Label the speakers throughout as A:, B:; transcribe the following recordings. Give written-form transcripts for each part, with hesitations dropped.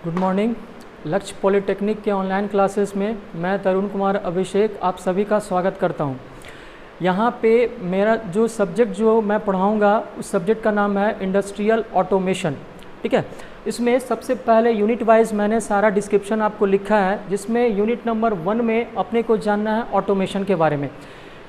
A: Good morning. लक्ष्य polytechnic के online classes में मैं तरुण कुमार अभिषेक आप सभी का स्वागत करता हूं। यहां पे मेरा जो सब्जेक्ट जो मैं पढ़ाऊंगा उस सब्जेक्ट का नाम है इंडस्ट्रियल ऑटोमेशन। ठीक है, इसमें सबसे पहले यूनिट वाइज मैंने सारा डिस्क्रिप्शन आपको लिखा है, जिसमें यूनिट नंबर 1 में अपने को जानना है ऑटोमेशन के बारे में।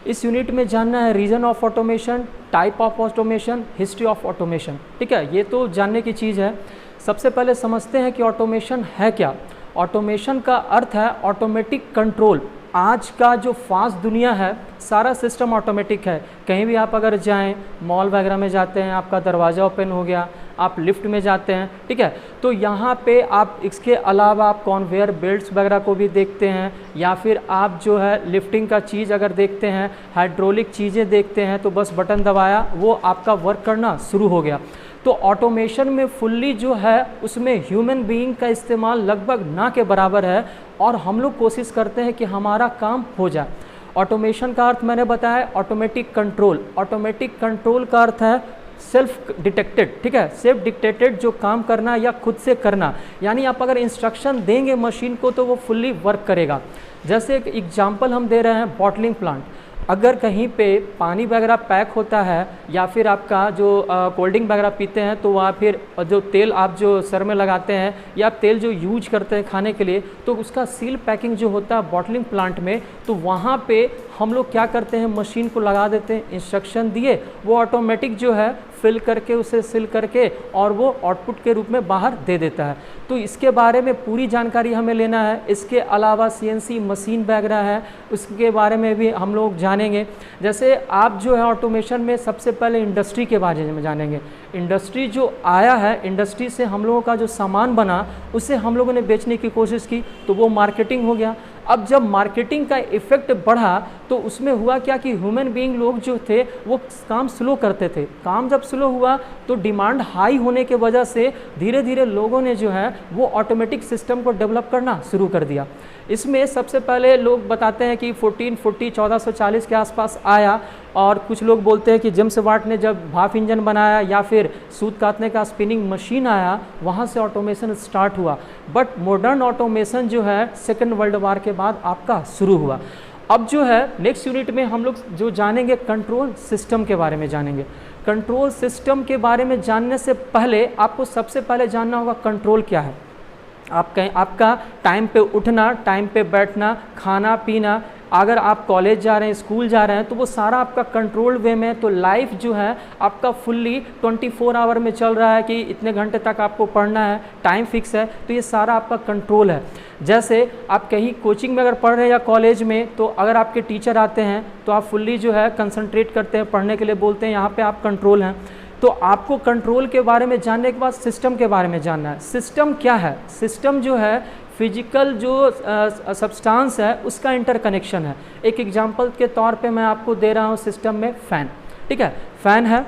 A: इस यूनिट में जानना है reason of automation, type of automation, history of automation. ठीक है, ये तो जानने की चीज़ है। सबसे पहले समझते हैं कि ऑटोमेशन है क्या। ऑटोमेशन का अर्थ है ऑटोमेटिक कंट्रोल। आज का जो फास्ट दुनिया है सारा सिस्टम ऑटोमेटिक है। कहीं भी आप अगर जाएं, मॉल वगैरह में जाते हैं, आपका दरवाज़ा ओपन हो गया, आप लिफ्ट में जाते हैं, ठीक है, तो यहाँ पे आप इसके अलावा आप कन्वेयर बेल्ट्स वगैरह को भी देखते हैं, या फिर आप जो है लिफ्टिंग का चीज़ अगर देखते हैं, हाइड्रोलिक चीज़ें देखते हैं, तो बस बटन दबाया वो आपका वर्क करना शुरू हो गया। तो ऑटोमेशन में फुल्ली जो है उसमें ह्यूमन बीइंग का इस्तेमाल लगभग ना के बराबर है, और हम लोग कोशिश करते हैं कि हमारा काम हो जाए। ऑटोमेशन का अर्थ मैंने बताया ऑटोमेटिक कंट्रोल। ऑटोमेटिक कंट्रोल का अर्थ है सेल्फ डिटेक्टेड। ठीक है, सेल्फ डिटेक्टेड जो काम करना या खुद से करना, यानी आप अगर इंस्ट्रक्शन देंगे मशीन को तो वो फुल्ली वर्क करेगा। जैसे एक एग्जांपल हम दे रहे हैं बॉटलिंग प्लांट। अगर कहीं पे पानी वगैरह पैक होता है या फिर आपका जो कोल्ड ड्रिंक वगैरह पीते हैं, तो वहाँ फिर जो तेल आप जो सर में लगाते हैं या तेल जो यूज करते हैं खाने के लिए, तो उसका सील पैकिंग जो होता है बॉटलिंग प्लांट में, तो वहाँ पे हम लोग क्या करते हैं, मशीन को लगा देते हैं, इंस्ट्रक्शन दिए, वो ऑटोमेटिक जो है फिल करके उसे सील करके और वो आउटपुट के रूप में बाहर दे देता है। तो इसके बारे में पूरी जानकारी हमें लेना है। इसके अलावा सीएनसी मशीन वगैरह है, उसके बारे में भी हम लोग जानेंगे। जैसे आप जो है ऑटोमेशन में सबसे पहले इंडस्ट्री के बारे में जानेंगे। इंडस्ट्री जो आया है, इंडस्ट्री से हम लोगों का जो सामान बना उसे हम लोगों ने बेचने की कोशिश की, तो वो मार्केटिंग हो गया। अब जब मार्केटिंग का इफेक्ट बढ़ा तो उसमें हुआ क्या कि ह्यूमन बीइंग लोग जो थे वो काम स्लो करते थे। काम जब स्लो हुआ तो डिमांड हाई होने के वजह से धीरे धीरे लोगों ने जो है वो ऑटोमेटिक सिस्टम को डेवलप करना शुरू कर दिया। इसमें सबसे पहले लोग बताते हैं कि 1440 के आसपास आया, और कुछ लोग बोलते हैं कि जेम्स वाट ने जब भाप इंजन बनाया या फिर सूत काटने का स्पिनिंग मशीन आया, वहाँ से ऑटोमेशन स्टार्ट हुआ। बट मॉडर्न ऑटोमेशन जो है सेकेंड वर्ल्ड वार के बाद आपका शुरू हुआ। अब जो है नेक्स्ट यूनिट में हम लोग जो जानेंगे कंट्रोल सिस्टम के बारे में जानेंगे। कंट्रोल सिस्टम के बारे में जानने से पहले आपको सबसे पहले जानना होगा कंट्रोल क्या है। आपका टाइम पे उठना, टाइम पे बैठना, खाना पीना, अगर आप कॉलेज जा रहे हैं, स्कूल जा रहे हैं, तो वो सारा आपका कंट्रोल वे में। तो लाइफ जो है आपका फुल्ली 24 आवर में चल रहा है कि इतने घंटे तक आपको पढ़ना है, टाइम फिक्स है, तो ये सारा आपका कंट्रोल है। जैसे आप कहीं कोचिंग में अगर पढ़ रहे हैं या कॉलेज में, तो अगर आपके टीचर आते हैं तो आप फुल्ली जो है कंसंट्रेट करते हैं, पढ़ने के लिए बोलते हैं, यहाँ पे आप कंट्रोल हैं। तो आपको कंट्रोल के बारे में जानने के बाद सिस्टम के बारे में जानना है। सिस्टम क्या है? सिस्टम जो है फिजिकल जो सब्सटेंस है उसका इंटरकनेक्शन है। एक एग्जांपल के तौर पे मैं आपको दे रहा हूँ सिस्टम में फ़ैन। ठीक है, फ़ैन है,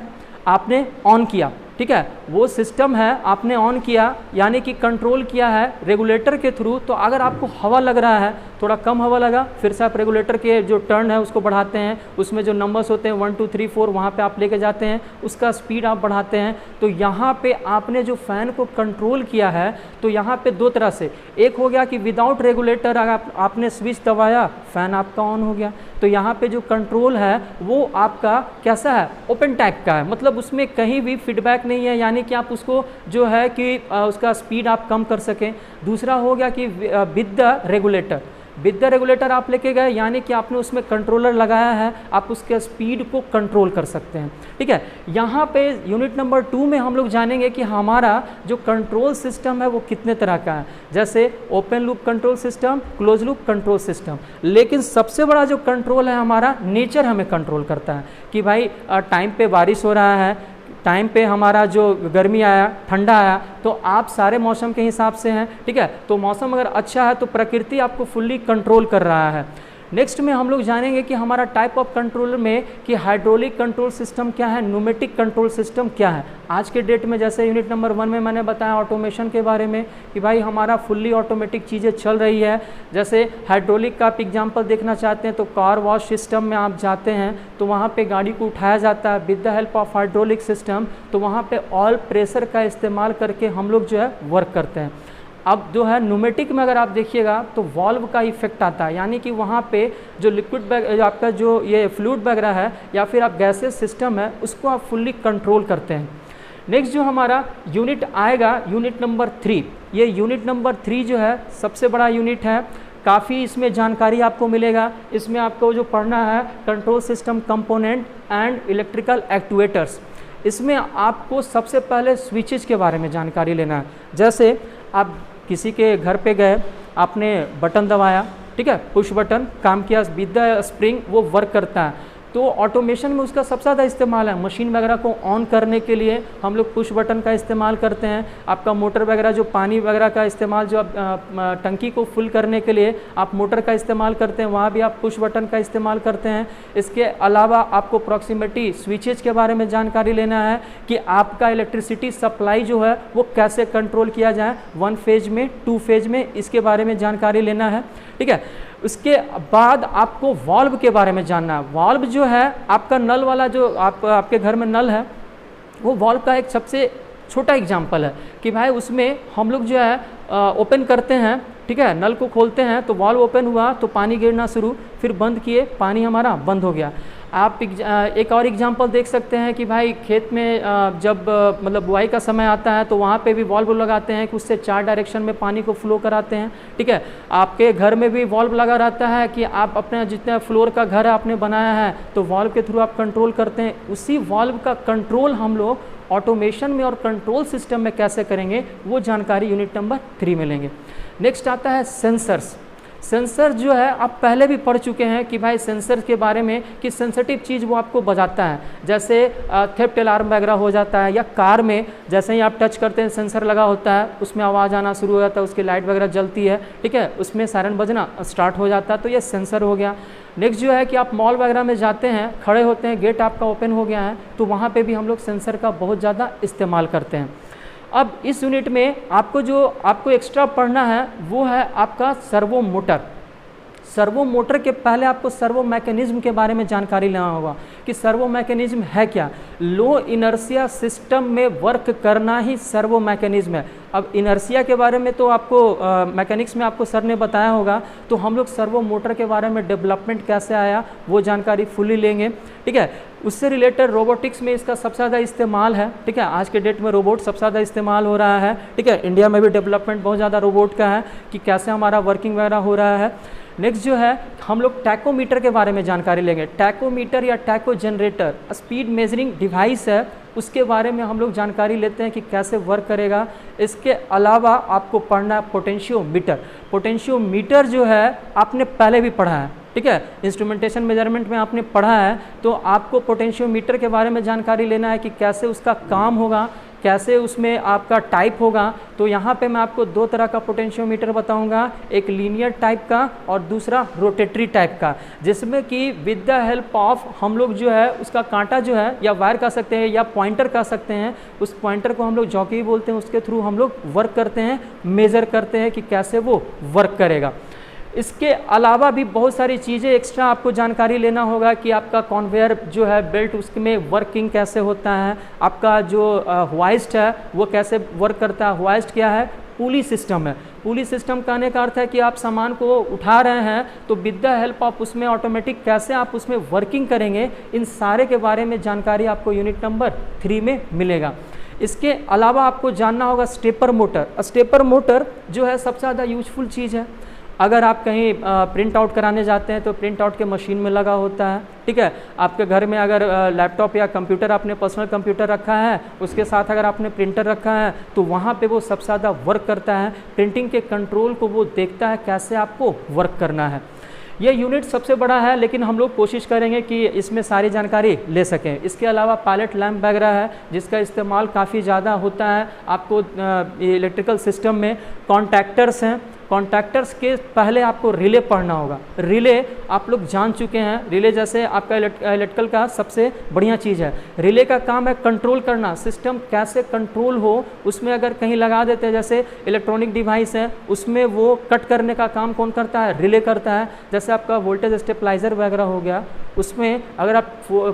A: आपने ऑन किया, ठीक है, वो सिस्टम है, आपने ऑन किया यानी कि कंट्रोल किया है रेगुलेटर के थ्रू। तो अगर आपको हवा लग रहा है, थोड़ा कम हवा लगा, फिर से आप रेगुलेटर के जो टर्न है उसको बढ़ाते हैं, उसमें जो नंबर्स होते हैं 1 2 3 4 वहाँ पे आप लेके जाते हैं, उसका स्पीड आप बढ़ाते हैं। तो यहाँ पे आपने जो फ़ैन को कंट्रोल किया है, तो यहाँ पे दो तरह से, एक हो गया कि विदाउट रेगुलेटर अगर आपने स्विच दबाया, फ़ैन आपका ऑन हो गया। तो यहाँ पे जो कंट्रोल है वो आपका कैसा है, ओपन टाइप का है, मतलब उसमें कहीं भी फीडबैक नहीं है, यानी कि आप उसको जो है कि उसका स्पीड आप कम कर सकें। दूसरा हो गया कि with the regulator, with the regulator आप लेके गए, यानी कि आपने उसमें कंट्रोलर लगाया है, आप उसके स्पीड को कंट्रोल कर सकते हैं। ठीक है, यहाँ पे यूनिट नंबर 2 में हम लोग जानेंगे कि हमारा जो कंट्रोल सिस्टम है वो कितने तरह का है। जैसे open loop control system, close loop control system. लेकिन सबसे बड़ा जो कंट्रोल है हमारा, नेचर हमें कंट्रोल करता है कि भाई टाइम पे बारिश हो रहा है, टाइम पे हमारा जो गर्मी आया, ठंडा आया, तो आप सारे मौसम के हिसाब से हैं। ठीक है, तो मौसम अगर अच्छा है तो प्रकृति आपको फुल्ली कंट्रोल कर रहा है। नेक्स्ट में हम लोग जानेंगे कि हमारा टाइप ऑफ कंट्रोल में कि हाइड्रोलिक कंट्रोल सिस्टम क्या है, न्यूमेटिक कंट्रोल सिस्टम क्या है। आज के डेट में जैसे यूनिट नंबर 1 में मैंने बताया ऑटोमेशन के बारे में कि भाई हमारा फुल्ली ऑटोमेटिक चीज़ें चल रही है। जैसे हाइड्रोलिक का आप एग्जांपल देखना चाहते हैं तो कार वॉश सिस्टम में आप जाते हैं तो वहाँ पे गाड़ी को उठाया जाता है with the help of hydraulic system, तो वहाँ पे ऑयल प्रेशर का इस्तेमाल करके हम लोग जो है वर्क करते हैं। अब जो है न्यूमेटिक में अगर आप देखिएगा तो वॉल्व का इफेक्ट आता है, यानी कि वहाँ पे जो लिक्विड बैग आपका जो ये फ्लूइड वगैरह है या फिर आप गैसेस सिस्टम है उसको आप फुल्ली कंट्रोल करते हैं। नेक्स्ट जो हमारा यूनिट आएगा यूनिट नंबर 3। ये यूनिट नंबर 3 जो है सबसे बड़ा यूनिट है, काफ़ी इसमें जानकारी आपको मिलेगा। इसमें आपको जो पढ़ना है control system component and electrical actuators. इसमें आपको सबसे पहले स्विचेस के बारे में जानकारी लेना है। जैसे आप किसी के घर पे गए, आपने बटन दबाया, ठीक है, पुश बटन काम किया, विद द स्प्रिंग वो वर्क करता है, तो ऑटोमेशन में उसका सबसे ज़्यादा इस्तेमाल है। मशीन वगैरह को ऑन करने के लिए हम लोग पुश बटन का इस्तेमाल करते हैं। आपका मोटर वगैरह जो पानी वगैरह का इस्तेमाल, जो आप टंकी को फुल करने के लिए आप मोटर का इस्तेमाल करते हैं, वहाँ भी आप पुश बटन का इस्तेमाल करते हैं। इसके अलावा आपको प्रॉक्सिमिटी स्विचेज के बारे में जानकारी लेना है कि आपका इलेक्ट्रिसिटी सप्लाई जो है वो कैसे कंट्रोल किया जाए, 1 फेज में, 2 फेज में, इसके बारे में जानकारी लेना है, ठीक है। उसके बाद आपको वाल्व के बारे में जानना है। वाल्व जो है आपका नल वाला, जो आपके घर में नल है, वो वाल्व का एक सबसे छोटा एग्जांपल है कि भाई उसमें हम लोग जो है ओपन करते हैं, ठीक है, नल को खोलते हैं तो वाल्व ओपन हुआ तो पानी गिरना शुरू, फिर बंद किए, पानी हमारा बंद हो गया। आप एक और एग्जांपल देख सकते हैं कि भाई खेत में जब मतलब बुआई का समय आता है तो वहाँ पे भी वाल्व लगाते हैं कि उससे 4 डायरेक्शन में पानी को फ्लो कराते हैं, ठीक है। आपके घर में भी वाल्व लगा रहता है कि आप अपने जितना फ्लोर का घर है आपने बनाया है तो वाल्व के थ्रू आप कंट्रोल करते हैं। उसी वाल्व का कंट्रोल हम लोग ऑटोमेशन में और कंट्रोल सिस्टम में कैसे करेंगे वो जानकारी यूनिट नंबर 3 में लेंगे। नेक्स्ट आता है सेंसर्स। सेंसर जो है आप पहले भी पढ़ चुके हैं कि भाई सेंसर के बारे में कि सेंसिटिव चीज़ वो आपको बजाता है, जैसे थेफ्ट अलार्म वगैरह हो जाता है, या कार में जैसे ही आप टच करते हैं सेंसर लगा होता है, उसमें आवाज़ आना शुरू हो जाता है, उसकी लाइट वगैरह जलती है, ठीक है, उसमें सायरन बजना स्टार्ट हो जाता है, तो ये सेंसर हो गया। नेक्स्ट जो है कि आप मॉल वगैरह में जाते हैं, खड़े होते हैं, गेट आपका ओपन हो गया है तो वहाँ पर भी हम लोग सेंसर का बहुत ज़्यादा इस्तेमाल करते हैं। अब इस यूनिट में आपको एक्स्ट्रा पढ़ना है वो है आपका सर्वो मोटर। सर्वो मोटर के पहले आपको सर्वो मैकेनिज्म के बारे में जानकारी लेना होगा कि सर्वो मैकेनिज्म है क्या। लो इनर्शिया सिस्टम में वर्क करना ही सर्वो मैकेनिज्म है। अब इनर्शिया के बारे में तो आपको मैकेनिक्स में आपको सर ने बताया होगा, तो हम लोग सर्वो मोटर के बारे में डेवलपमेंट कैसे आया वो जानकारी फुली लेंगे, ठीक है। उससे रिलेटेड रोबोटिक्स में इसका सबसे ज़्यादा इस्तेमाल है, ठीक है, आज के डेट में रोबोट सबसे ज़्यादा इस्तेमाल हो रहा है, ठीक है। इंडिया में भी डेवलपमेंट बहुत ज़्यादा रोबोट का है कि कैसे हमारा वर्किंग वगैरह हो रहा है। नेक्स्ट जो है हम लोग टैकोमीटर के बारे में जानकारी लेंगे। टैकोमीटर या taco generator speed measuring device है, उसके बारे में हम लोग जानकारी लेते हैं कि कैसे वर्क करेगा। इसके अलावा आपको पढ़ना है पोटेंशियोमीटर। पोटेंशियोमीटर जो है आपने पहले भी पढ़ा है, ठीक है, इंस्ट्रूमेंटेशन मेजरमेंट में आपने पढ़ा है, तो आपको पोटेंशियोमीटर के बारे में जानकारी लेना है कि कैसे उसका काम होगा, कैसे उसमें आपका टाइप होगा। तो यहाँ पे मैं आपको 2 तरह का पोटेंशियोमीटर बताऊंगा, एक लीनियर टाइप का और दूसरा रोटेटरी टाइप का, जिसमें कि विद द हेल्प ऑफ हम लोग जो है उसका कांटा जो है या वायर कह सकते हैं या पॉइंटर कह सकते हैं, उस पॉइंटर को हम लोग जॉकी बोलते हैं, उसके थ्रू हम लोग वर्क करते हैं, मेज़र करते हैं कि कैसे वो वर्क करेगा। इसके अलावा भी बहुत सारी चीज़ें एक्स्ट्रा आपको जानकारी लेना होगा कि आपका कन्वेयर जो है बेल्ट उसमें वर्किंग कैसे होता है, आपका जो होइस्ट है वो कैसे वर्क करता है। होइस्ट क्या है? पुली सिस्टम है। पुली सिस्टम कहने का अर्थ है कि आप सामान को उठा रहे हैं तो विद द हेल्प ऑफ उसमें ऑटोमेटिक कैसे आप उसमें वर्किंग करेंगे, इन सारे के बारे में जानकारी आपको यूनिट नंबर 3 में मिलेगा। इसके अलावा आपको जानना होगा स्टेपर मोटर। स्टेपर मोटर जो है सबसे ज़्यादा यूजफुल चीज़ है। अगर आप कहीं प्रिंट आउट कराने जाते हैं तो प्रिंट आउट के मशीन में लगा होता है, ठीक है। आपके घर में अगर लैपटॉप या कंप्यूटर, आपने पर्सनल कंप्यूटर रखा है, उसके साथ अगर आपने प्रिंटर रखा है तो वहाँ पे वो सबसे ज़्यादा वर्क करता है। प्रिंटिंग के कंट्रोल को वो देखता है कैसे आपको वर्क करना है। ये यूनिट सबसे बड़ा है, लेकिन हम लोग कोशिश करेंगे कि इसमें सारी जानकारी ले सकें। इसके अलावा पायलट लैंप वगैरह है जिसका इस्तेमाल काफ़ी ज़्यादा होता है आपको इलेक्ट्रिकल सिस्टम में। कॉन्टैक्टर्स हैं, कॉन्टैक्टर्स के पहले आपको रिले पढ़ना होगा। रिले आप लोग जान चुके हैं, रिले जैसे आपका इलेक्ट्रिकल का सबसे बढ़िया चीज़ है। रिले का काम है कंट्रोल करना, सिस्टम कैसे कंट्रोल हो, उसमें अगर कहीं लगा देते हैं जैसे इलेक्ट्रॉनिक डिवाइस है उसमें वो कट करने का काम कौन करता है, रिले करता है। जैसे आपका वोल्टेज स्टेबलाइजर वगैरह हो गया, उसमें अगर आप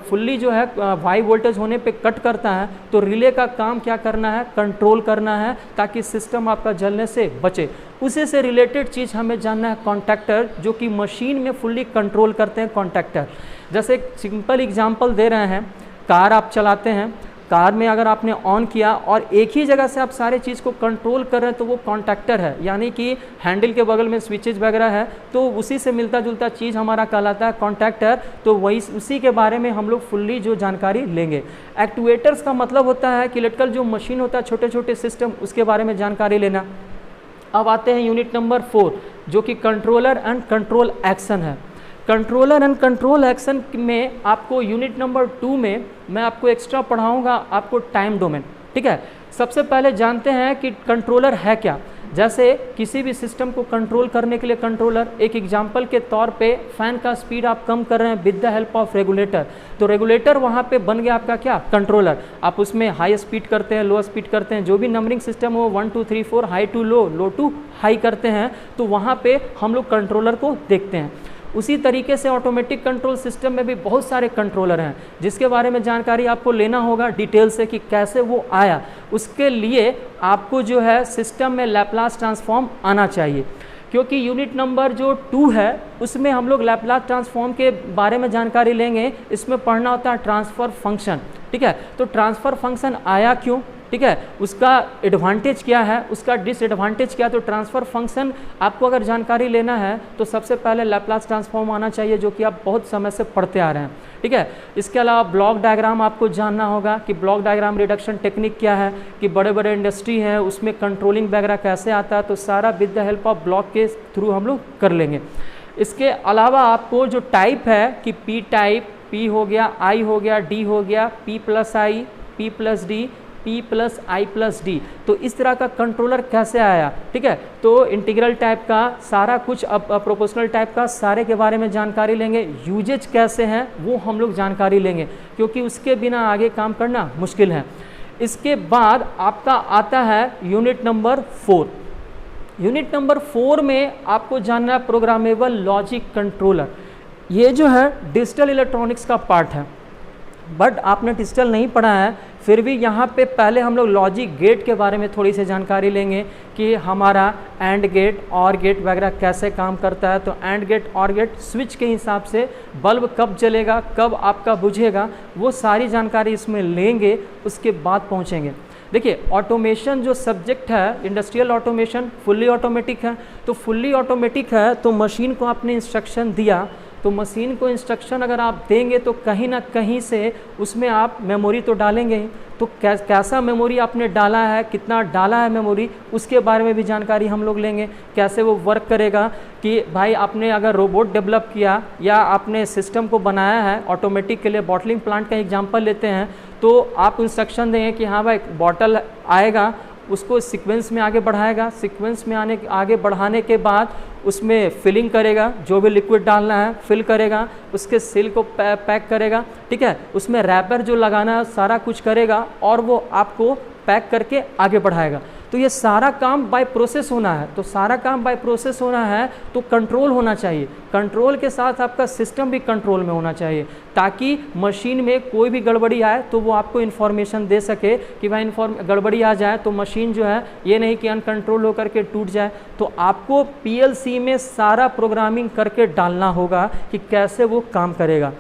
A: फुल्ली जो है हाई वोल्टेज होने पे कट करता है तो रिले का काम क्या करना है, कंट्रोल करना है ताकि सिस्टम आपका जलने से बचे। उसी से रिलेटेड चीज़ हमें जानना है कॉन्टैक्टर, जो कि मशीन में फुल्ली कंट्रोल करते हैं कॉन्टैक्टर। जैसे एक सिंपल एग्जांपल दे रहे हैं, कार आप चलाते हैं, कार में अगर आपने ऑन किया और एक ही जगह से आप सारे चीज़ को कंट्रोल कर रहे हैं तो वो कॉन्टैक्टर है, यानी कि हैंडल के बगल में स्विचेज वगैरह है तो उसी से मिलता जुलता चीज़ हमारा कहलाता है कॉन्टैक्टर। तो वही उसी के बारे में हम लोग फुल्ली जो जानकारी लेंगे। एक्टुएटर्स का मतलब होता है कि इलेक्ट्रिकल जो मशीन होता है, छोटे छोटे सिस्टम, उसके बारे में जानकारी लेना। अब आते हैं यूनिट नंबर 4 जो कि कंट्रोलर एंड कंट्रोल एक्शन है। कंट्रोलर एंड कंट्रोल एक्शन में आपको यूनिट नंबर 2 में मैं आपको एक्स्ट्रा पढ़ाऊंगा आपको टाइम डोमेन। ठीक है, सबसे पहले जानते हैं कि कंट्रोलर है क्या। जैसे किसी भी सिस्टम को कंट्रोल करने के लिए कंट्रोलर, एक एग्जांपल के तौर पे फैन का स्पीड आप कम कर रहे हैं with the help of regulator, तो रेगुलेटर वहाँ पे बन गया आपका क्या, कंट्रोलर। आप उसमें हाई स्पीड करते हैं, लो स्पीड करते हैं, जो भी नंबरिंग सिस्टम हो 1 2 3 4 high to low, low to high करते हैं, तो वहाँ पे हम लोग कंट्रोलर को देखते हैं। उसी तरीके से ऑटोमेटिक कंट्रोल सिस्टम में भी बहुत सारे कंट्रोलर हैं जिसके बारे में जानकारी आपको लेना होगा डिटेल से कि कैसे वो आया। उसके लिए आपको जो है सिस्टम में लैप्लास ट्रांसफॉर्म आना चाहिए, क्योंकि यूनिट नंबर जो 2 है उसमें हम लोग लैप्लास ट्रांसफॉर्म के बारे में जानकारी लेंगे। इसमें पढ़ना होता है ट्रांसफ़र फंक्शन। ठीक है, तो ट्रांसफ़र फंक्शन आया क्यों, ठीक है, उसका एडवांटेज क्या है, उसका डिसएडवांटेज क्या है। तो ट्रांसफ़र फंक्शन आपको अगर जानकारी लेना है तो सबसे पहले लैप्लास ट्रांसफॉर्म आना चाहिए, जो कि आप बहुत समय से पढ़ते आ रहे हैं। ठीक है, इसके अलावा ब्लॉक डायग्राम आपको जानना होगा कि ब्लॉक डायग्राम रिडक्शन टेक्निक क्या है, कि बड़े बड़े इंडस्ट्री हैं उसमें कंट्रोलिंग वगैरह कैसे आता है, तो सारा with the help of block के थ्रू हम लोग कर लेंगे। इसके अलावा आपको जो टाइप है कि पी टाइप, पी हो गया, आई हो गया, डी हो गया, P plus I, P plus D, P plus I plus D, तो इस तरह का कंट्रोलर कैसे आया। ठीक है, तो इंटीग्रल टाइप का सारा कुछ, अब प्रोपोर्शनल टाइप का सारे के बारे में जानकारी लेंगे। यूजेज कैसे हैं वो हम लोग जानकारी लेंगे, क्योंकि उसके बिना आगे काम करना मुश्किल है। इसके बाद आपका आता है यूनिट नंबर 4। यूनिट नंबर 4 में आपको जानना है प्रोग्रामेबल लॉजिक कंट्रोलर। ये जो है डिजिटल इलेक्ट्रॉनिक्स का पार्ट है, बट आपने डिजिटल नहीं पढ़ा है, फिर भी यहाँ पे पहले हम लोग लॉजिक गेट के बारे में थोड़ी सी जानकारी लेंगे कि हमारा एंड गेट, और गेट वगैरह कैसे काम करता है। तो एंड गेट, और गेट, स्विच के हिसाब से बल्ब कब जलेगा, कब आपका बुझेगा, वो सारी जानकारी इसमें लेंगे, उसके बाद पहुँचेंगे। देखिए, ऑटोमेशन जो सब्जेक्ट है, इंडस्ट्रियल ऑटोमेशन फुल्ली ऑटोमेटिक है। तो फुल्ली ऑटोमेटिक है तो मशीन को आपने इंस्ट्रक्शन दिया, तो मशीन को इंस्ट्रक्शन अगर आप देंगे तो कहीं ना कहीं से उसमें आप मेमोरी तो डालेंगे ही। तो कैसा मेमोरी आपने डाला है, कितना डाला है मेमोरी, उसके बारे में भी जानकारी हम लोग लेंगे। कैसे वो वर्क करेगा, कि भाई आपने अगर रोबोट डेवलप किया या आपने सिस्टम को बनाया है ऑटोमेटिक के लिए, बॉटलिंग प्लांट का एग्जांपल लेते हैं, तो आप इंस्ट्रक्शन देंगे कि हाँ भाई बॉटल आएगा, उसको सीक्वेंस में आगे बढ़ाएगा, सीक्वेंस में आगे बढ़ाने के बाद उसमें फिलिंग करेगा, जो भी लिक्विड डालना है फिल करेगा, उसके सील को पैक करेगा। ठीक है, उसमें रैपर जो लगाना है सारा कुछ करेगा और वो आपको पैक करके आगे बढ़ाएगा। तो ये सारा काम बाय प्रोसेस होना है, तो सारा काम बाय प्रोसेस होना है तो कंट्रोल होना चाहिए। कंट्रोल के साथ आपका सिस्टम भी कंट्रोल में होना चाहिए, ताकि मशीन में कोई भी गड़बड़ी आए तो वो आपको इन्फॉर्मेशन दे सके कि भाई गड़बड़ी आ जाए तो मशीन जो है ये नहीं कि अनकंट्रोल होकर के टूट जाए। तो आपको PLC में सारा प्रोग्रामिंग करके डालना होगा कि कैसे वो काम करेगा।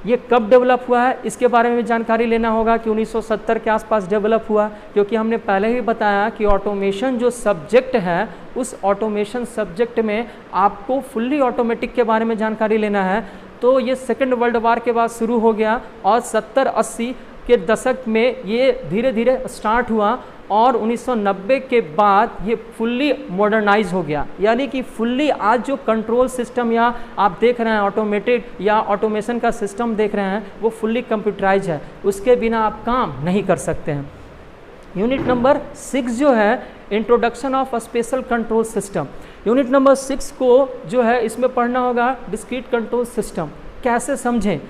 A: ये कब डेवलप हुआ है इसके बारे में जानकारी लेना होगा कि 1970 के आसपास डेवलप हुआ, क्योंकि हमने पहले ही बताया कि ऑटोमेशन जो सब्जेक्ट है उस ऑटोमेशन सब्जेक्ट में आपको फुल्ली ऑटोमेटिक के बारे में जानकारी लेना है। तो ये सेकेंड वर्ल्ड वार के बाद शुरू हो गया और 70-80 के दशक में ये धीरे धीरे स्टार्ट हुआ और 1990 के बाद ये फुल्ली मॉडर्नाइज हो गया। यानी कि फुल्ली आज जो कंट्रोल सिस्टम या आप देख रहे हैं ऑटोमेटेड या ऑटोमेशन का सिस्टम देख रहे हैं वो फुल्ली कंप्यूटराइज है, उसके बिना आप काम नहीं कर सकते हैं। यूनिट नंबर 6 जो है introduction of special control system. Unit number 6 को जो है इसमें पढ़ना होगा डिस्क्रीट कंट्रोल सिस्टम। कैसे समझें,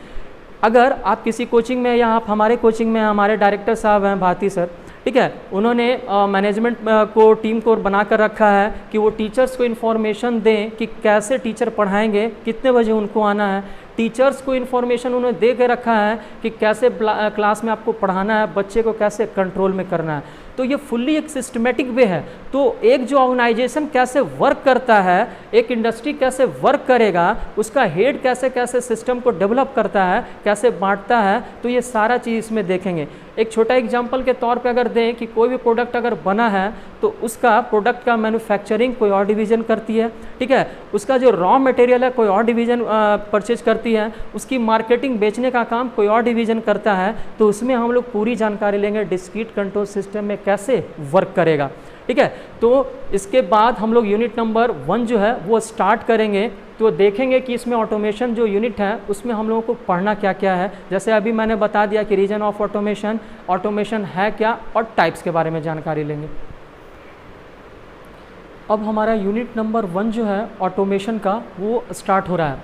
A: अगर आप किसी कोचिंग में या आप हमारे कोचिंग में, हमारे डायरेक्टर साहब हैं भारती सर, ठीक है, उन्होंने मैनेजमेंट को टीम को बना कर रखा है कि वो टीचर्स को इन्फॉर्मेशन दें कि कैसे टीचर पढ़ाएंगे, कितने बजे उनको आना है। टीचर्स को इन्फॉर्मेशन उन्होंने दे के रखा है कि कैसे क्लास में आपको पढ़ाना है, बच्चे को कैसे कंट्रोल में करना है। तो ये फुल्ली एक सिस्टमेटिक वे है। तो एक जो ऑर्गेनाइजेशन कैसे वर्क करता है, एक इंडस्ट्री कैसे वर्क करेगा, उसका हेड कैसे कैसे सिस्टम को डेवलप करता है, कैसे बांटता है, तो ये सारा चीज़ इसमें देखेंगे। एक छोटा एग्जांपल के तौर पे अगर दें कि कोई भी प्रोडक्ट अगर बना है तो उसका प्रोडक्ट का मैन्युफैक्चरिंग कोई और डिवीज़न करती है, ठीक है, उसका जो रॉ मटेरियल है कोई और डिवीज़न परचेज करती है, उसकी मार्केटिंग बेचने का काम कोई और डिवीज़न करता है। तो उसमें हम लोग पूरी जानकारी लेंगे डिस्क्रीट कंट्रोल सिस्टम में कैसे वर्क करेगा, ठीक है। तो इसके बाद हम लोग यूनिट नंबर 1 जो है वो स्टार्ट करेंगे। तो देखेंगे कि इसमें ऑटोमेशन जो यूनिट है उसमें हम लोगों को पढ़ना क्या क्या है। जैसे अभी मैंने बता दिया कि रीजन ऑफ ऑटोमेशन, ऑटोमेशन है क्या, और टाइप्स के बारे में जानकारी लेंगे। अब हमारा यूनिट नंबर 1 जो है ऑटोमेशन का वो स्टार्ट हो रहा है।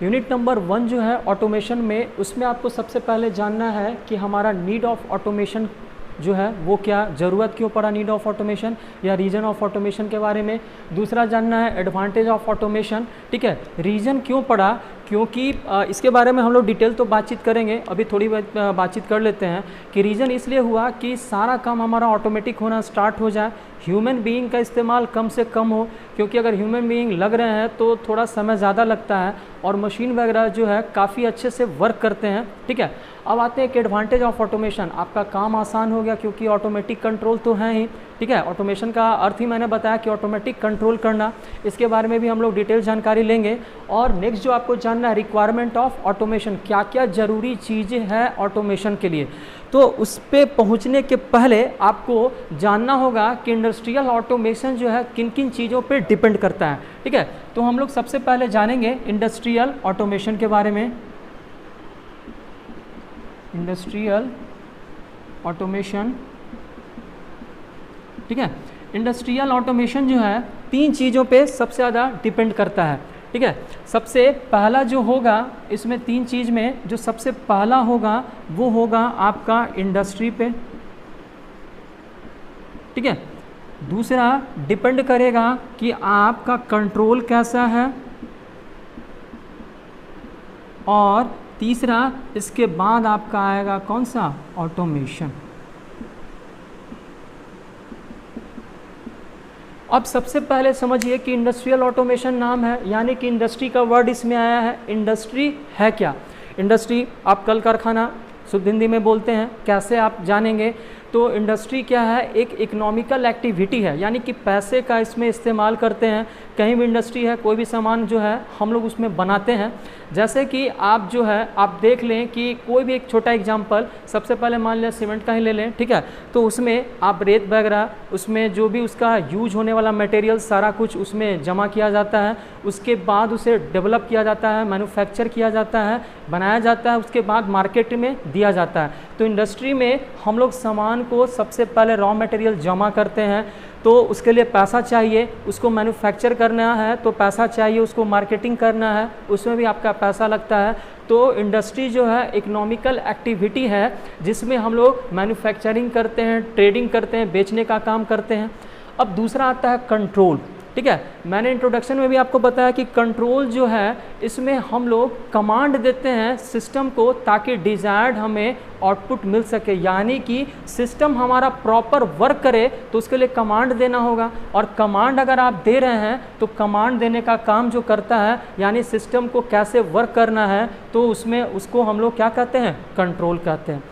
A: यूनिट नंबर 1 जो है ऑटोमेशन में, उसमें आपको सबसे पहले जानना है कि हमारा नीड ऑफ ऑटोमेशन जो है वो क्या, ज़रूरत क्यों पड़ा नीड ऑफ ऑटोमेशन या रीजन ऑफ ऑटोमेशन के बारे में। दूसरा जानना है एडवांटेज ऑफ ऑटोमेशन, ठीक है, रीजन क्यों पड़ा, क्योंकि इसके बारे में हम लोग डिटेल तो बातचीत करेंगे, अभी थोड़ी बातचीत कर लेते हैं कि रीज़न इसलिए हुआ कि सारा काम हमारा ऑटोमेटिक होना स्टार्ट हो जाए, ह्यूमन बीइंग का इस्तेमाल कम से कम हो, क्योंकि अगर ह्यूमन बीइंग लग रहे हैं तो थोड़ा समय ज़्यादा लगता है और मशीन वगैरह जो है काफ़ी अच्छे से वर्क करते हैं, ठीक है। अब आते हैं कि एडवांटेज ऑफ ऑटोमेशन, आपका काम आसान हो गया क्योंकि ऑटोमेटिक कंट्रोल तो है ही, ठीक है। ऑटोमेशन का अर्थ ही मैंने बताया कि ऑटोमेटिक कंट्रोल करना, इसके बारे में भी हम लोग डिटेल जानकारी लेंगे। और नेक्स्ट जो आपको जानना है रिक्वायरमेंट ऑफ ऑटोमेशन, क्या क्या ज़रूरी चीज़ें हैं ऑटोमेशन के लिए। तो उस पर पहुँचने के पहले आपको जानना होगा कि इंडस्ट्रियल ऑटोमेशन जो है किन किन चीज़ों पर डिपेंड करता है, ठीक है। तो हम लोग सबसे पहले जानेंगे इंडस्ट्रियल ऑटोमेशन के बारे में। इंडस्ट्रियल ऑटोमेशन, ठीक है। इंडस्ट्रियल ऑटोमेशन जो है 3 चीज़ों पे सबसे ज़्यादा डिपेंड करता है, ठीक है। सबसे पहला जो होगा इसमें 3 चीज़ में जो सबसे पहला होगा वो होगा आपका इंडस्ट्री पे, ठीक है। दूसरा डिपेंड करेगा कि आपका कंट्रोल कैसा है, और तीसरा इसके बाद आपका आएगा कौन सा, ऑटोमेशन। अब सबसे पहले समझिए कि इंडस्ट्रियल ऑटोमेशन नाम है, यानी कि इंडस्ट्री का वर्ड इसमें आया है। इंडस्ट्री है क्या, इंडस्ट्री आप कल कारखाना शुद्ध हिंदी में बोलते हैं, कैसे आप जानेंगे। तो इंडस्ट्री क्या है, एक इकोनॉमिकल एक्टिविटी है, यानी कि पैसे का इसमें इस्तेमाल करते हैं। कहीं भी इंडस्ट्री है, कोई भी सामान जो है हम लोग उसमें बनाते हैं। जैसे कि आप जो है आप देख लें कि कोई भी एक छोटा एग्जांपल, सबसे पहले मान लें सीमेंट का ही ले लें, ठीक है। तो उसमें आप रेत वगैरह, उसमें जो भी उसका यूज होने वाला मटेरियल सारा कुछ उसमें जमा किया जाता है, उसके बाद उसे डेवलप किया जाता है, मैन्युफैक्चर किया जाता है, बनाया जाता है, उसके बाद मार्केट में दिया जाता है। तो इंडस्ट्री में हम लोग सामान को सबसे पहले रॉ मटेरियल जमा करते हैं, तो उसके लिए पैसा चाहिए, उसको मैन्युफैक्चर करना है तो पैसा चाहिए, उसको मार्केटिंग करना है उसमें भी आपका पैसा लगता है। तो इंडस्ट्री जो है इकोनॉमिकल एक्टिविटी है जिसमें हम लोग मैन्युफैक्चरिंग करते हैं, ट्रेडिंग करते हैं, बेचने का काम करते हैं। अब दूसरा आता है कंट्रोल, ठीक है। मैंने इंट्रोडक्शन में भी आपको बताया कि कंट्रोल जो है इसमें हम लोग कमांड देते हैं सिस्टम को ताकि डिज़ायर्ड हमें आउटपुट मिल सके, यानी कि सिस्टम हमारा प्रॉपर वर्क करे तो उसके लिए कमांड देना होगा। और कमांड अगर आप दे रहे हैं तो कमांड देने का काम जो करता है, यानी सिस्टम को कैसे वर्क करना है, तो उसमें उसको हम लोग क्या कहते हैं, कंट्रोल कहते हैं।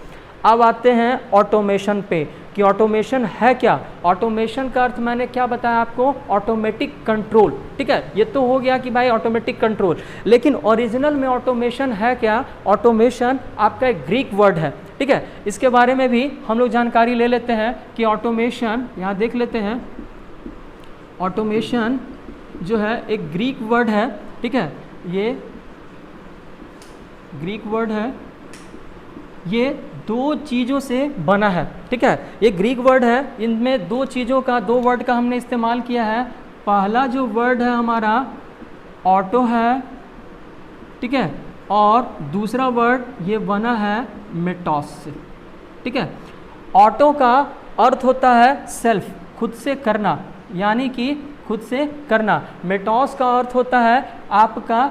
A: अब आते हैं ऑटोमेशन पे कि ऑटोमेशन है क्या। ऑटोमेशन का अर्थ मैंने क्या बताया आपको, ऑटोमेटिक कंट्रोल, ठीक है। ये तो हो गया कि भाई ऑटोमेटिक कंट्रोल, लेकिन ओरिजिनल में ऑटोमेशन है क्या। ऑटोमेशन आपका एक ग्रीक वर्ड है, ठीक है। इसके बारे में भी हम लोग जानकारी ले लेते हैं कि ऑटोमेशन, यहाँ देख लेते हैं, ऑटोमेशन जो है एक ग्रीक वर्ड है, ठीक है। ये ग्रीक वर्ड है, ये दो चीज़ों से बना है, ठीक है। ये ग्रीक वर्ड है, इनमें दो चीज़ों का, दो वर्ड का हमने इस्तेमाल किया है। पहला जो वर्ड है हमारा ऑटो है, ठीक है, और दूसरा वर्ड ये बना है मेटोस से, ठीक है। ऑटो का अर्थ होता है सेल्फ, खुद से करना, यानी कि खुद से करना। मेटोस का अर्थ होता है आपका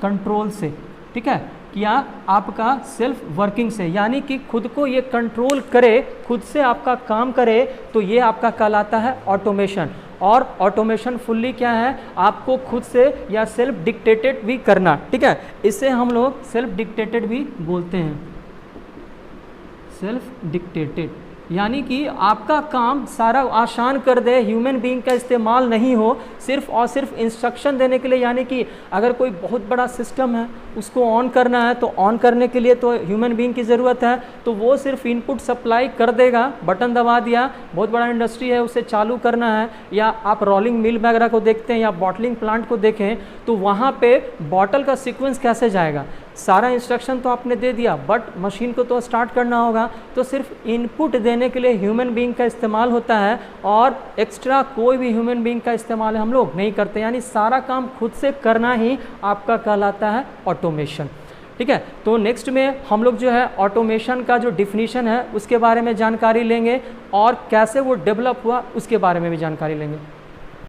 A: कंट्रोल से, ठीक है, या आपका सेल्फ वर्किंग से, यानी कि खुद को ये कंट्रोल करे, खुद से आपका काम करे, तो ये आपका कहलाता है ऑटोमेशन। और ऑटोमेशन फुल्ली क्या है, आपको खुद से या सेल्फ डिक्टेटेड भी करना, ठीक है। इसे हम लोग सेल्फ डिक्टेटेड भी बोलते हैं, सेल्फ डिक्टेटेड, यानी कि आपका काम सारा आसान कर दे, ह्यूमन बीइंग का इस्तेमाल नहीं हो, सिर्फ और सिर्फ इंस्ट्रक्शन देने के लिए। यानी कि अगर कोई बहुत बड़ा सिस्टम है उसको ऑन करना है, तो ऑन करने के लिए तो ह्यूमन बीइंग की ज़रूरत है, तो वो सिर्फ इनपुट सप्लाई कर देगा, बटन दबा दिया। बहुत बड़ा इंडस्ट्री है, उसे चालू करना है, या आप रोलिंग मिल वगैरह को देखते हैं या बॉटलिंग प्लांट को देखें, तो वहाँ पे बॉटल का सीक्वेंस कैसे जाएगा, सारा इंस्ट्रक्शन तो आपने दे दिया, बट मशीन को तो स्टार्ट करना होगा, तो सिर्फ इनपुट देने के लिए ह्यूमन बीइंग का इस्तेमाल होता है, और एक्स्ट्रा कोई भी ह्यूमन बीइंग का इस्तेमाल हम लोग नहीं करते, यानी सारा काम खुद से करना ही आपका कहलाता है ऑटोमेशन, ठीक है। तो नेक्स्ट में हम लोग जो है ऑटोमेशन का जो डिफिनीशन है उसके बारे में जानकारी लेंगे, और कैसे वो डेवलप हुआ उसके बारे में भी जानकारी लेंगे।